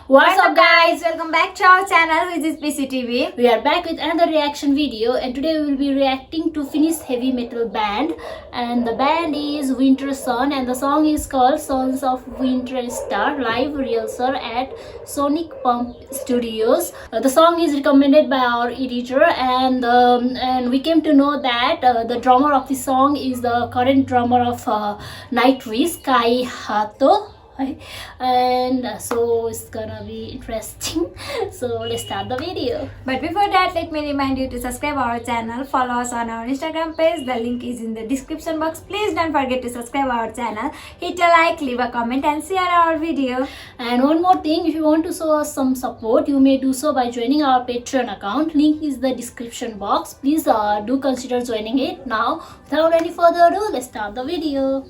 What's up guys, welcome back to our channel which is PCTV. We are back with another reaction video and today we will be reacting to Finnish heavy metal band and the band is Wintersun and the song is called Sons of Winter Star live rehearsal at Sonic Pump Studios. The song is recommended by our editor and we came to know that the drummer of the song is the current drummer of Nightwish, Kai Hato. And so it's gonna be interesting, so let's start the video. But before that, let me remind you to subscribe our channel, follow us on our Instagram page, the link is in the description box. Please don't forget to subscribe our channel, hit a like, leave a comment and share our video. And one more thing, if you want to show us some support, you may do so by joining our Patreon account. Link is the description box. Please do consider joining it. Now without any further ado, let's start the video.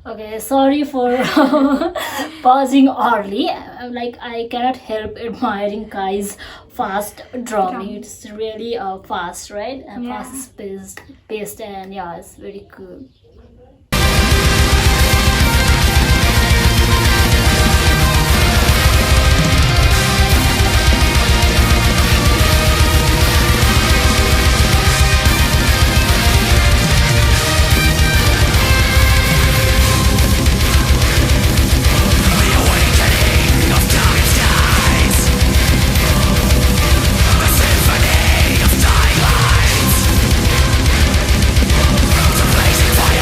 Okay, sorry for pausing early. Like I cannot help admiring Kai's fast drumming. It's really fast, right? And Yeah. fast paced, and yeah, it's very cool. Blazing fire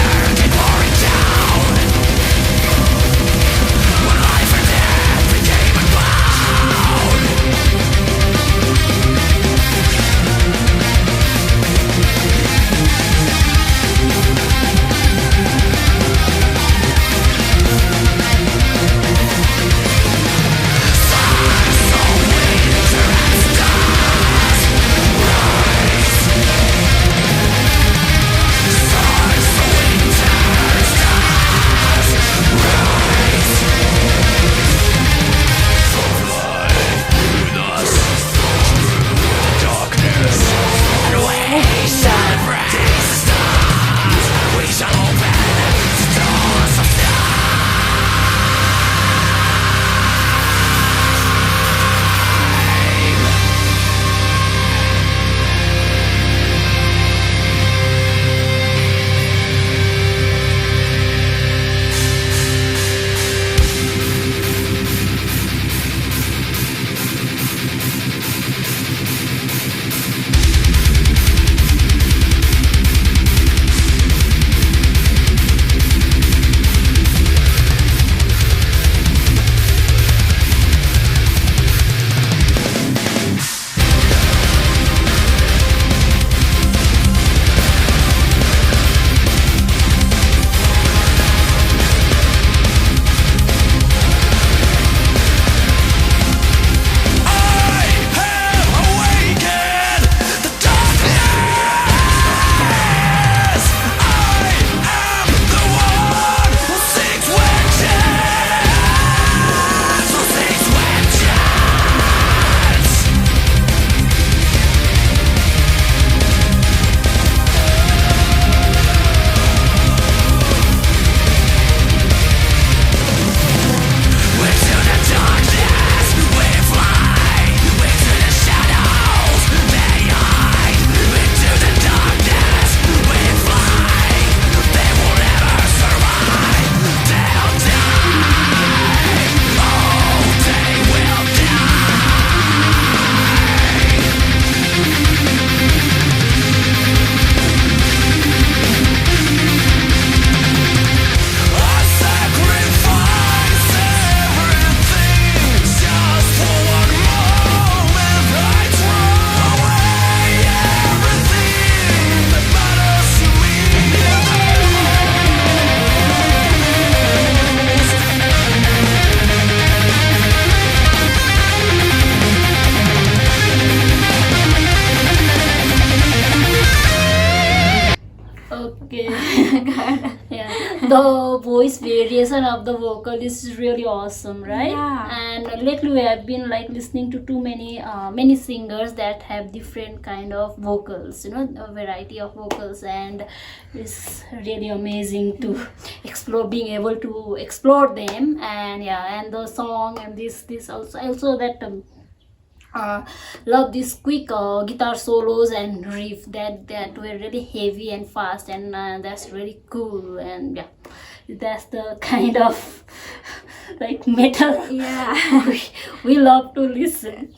Okay. Yeah, the voice variation of the vocal is really awesome, right? Yeah. And lately we have been like listening to too many singers that have different kind of vocals, you know, a variety of vocals, and it's really amazing to being able to explore them. And yeah, and the song and this also that. Love these quick guitar solos and riff that were really heavy and fast, and that's really cool. And yeah, that's the kind of like metal Yeah. we love to listen.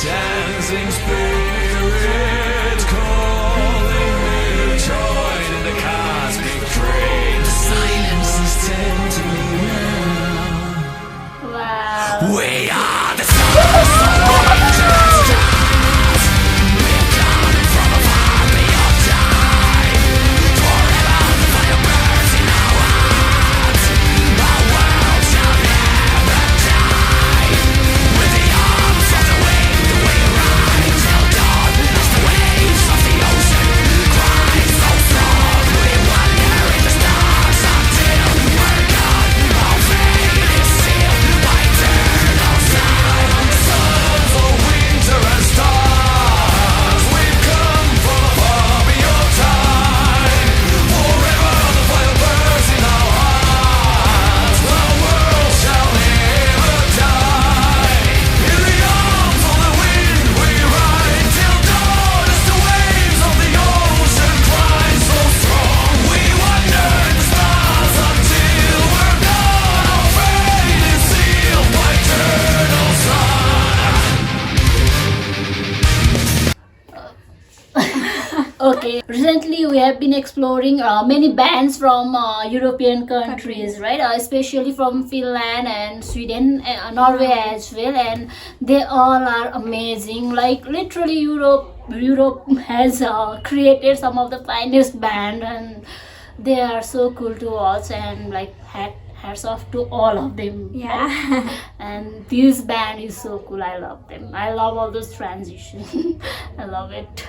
Dancing spirit calling me to join in the cosmic train. Silence is tempting me now. Wow. We are the stars, we've come from afar beyond time. Forever the fire burns in our hearts. Our world shall never die. With the arms of the wind we ride till dawn, as the waves of the ocean cry so strong. We wander in the stars until we're gone. Our fate is sealed by eternal sun. Sons of winter and stars, we've come from afar beyond time. Forever the fire burns in our hearts. Our world shall never die. In the arms of the wind we ride till dawn, as the waves of the ocean cry so strong. We wander in the stars until we're gone. Our fate is sealed by eternal sun. Okay, recently we have been exploring many bands from European countries, right? Especially from Finland and Sweden, Norway as well, and they all are amazing. Like literally, Europe has created some of the finest band, and they are so cool to watch. And like hats off to all of them. Yeah. And this band is so cool. I love them. I love all those transitions. I love it.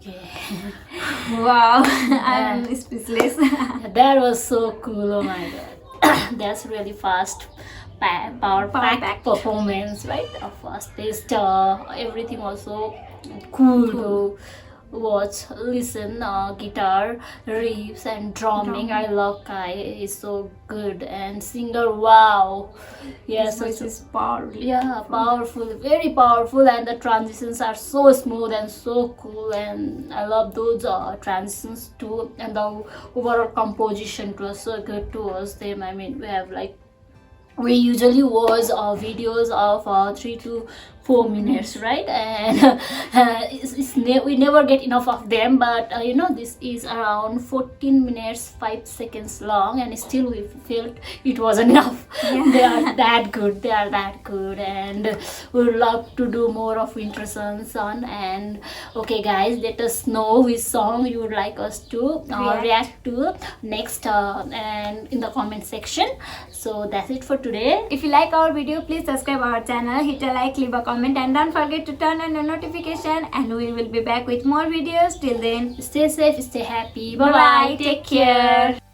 Okay. Wow, I'm speechless. That was so cool. Oh my god. That's really fast. Power packed packed. performance, right? Fast paced. Everything was so cool to watch, listen. Guitar riffs and drumming. I love Kai. He's so good, and singer. Wow. Yes, His voice is powerful. yeah, powerful, very powerful, and the transitions are so smooth and so cool, and I love those transitions too, and the overall composition was so good to us them. I mean, we usually watch videos of 3 to 4 minutes, right? And we never get enough of them, but this is around 14 minutes 5 seconds long, and still we felt it wasn't enough. They are that good, and we would love to do more of Wintersun. And okay guys, let us know which song you would like us to react to next, and in the comment section. So that's it for today. If you like our video, please subscribe our channel, hit a like, leave a comment, and don't forget to turn on the notification, and we will be back with more videos. Till then, Stay safe, stay happy. bye bye, take care.